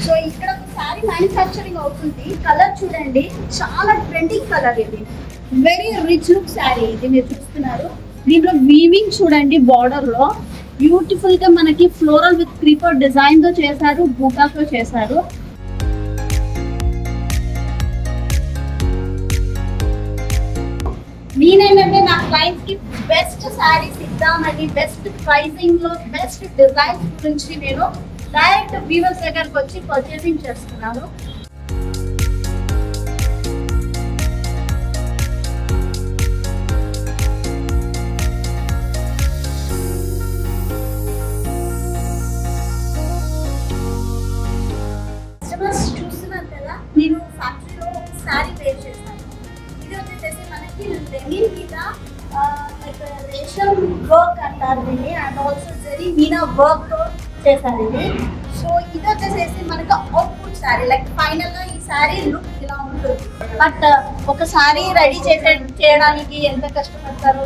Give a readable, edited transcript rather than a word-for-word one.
So ఇక్కడ ఒక sari manufacturing అవుతుంది. కలర్ చూడండి, చాలా ట్రెండింగ్ కలర్ ఇది. వెరీ రిచ్ లుక్ శారీ ఇది మీరు చూస్తున్నారు. దీంట్లో వీవింగ్ చూడండి, బార్డర్ లో బ్యూటిఫుల్ గా మనకి ఫ్లోరల్ విత్ క్రీపర్ డిజైన్ తో చేశారు, బూటాతో చేశారు. నేనేంటంటే నా క్లయింట్స్ కి బెస్ట్ శారీస్ ఇద్దామని, బెస్ట్ ప్రైసింగ్ లో బెస్ట్ డిజైన్స్ గురించి నేను డైరెక్ట్ వీవర్స్ దగ్గరకు వచ్చి పర్చేసింగ్ చేస్తున్నాను. కస్టమర్స్ చూస్తున్నారు కదా, నేను ఫ్యాక్టరీలో శారీ వేర్ చేస్తాను. ఇది వచ్చేసి మనకి లెనిన్ మీద రేషం వర్క్ అంటారు దీన్ని, and also zari Meena work చేశారు ఇది. సో ఇది వచ్చేసేసి మనకు అవుట్పుట్ శారీ, లైక్ ఫైనల్ గా ఈ శారీ లుక్ ఇలా ఉంటుంది. బట్ ఒక శారీ రెడీ చేయడానికి ఎంత కష్టపడతారో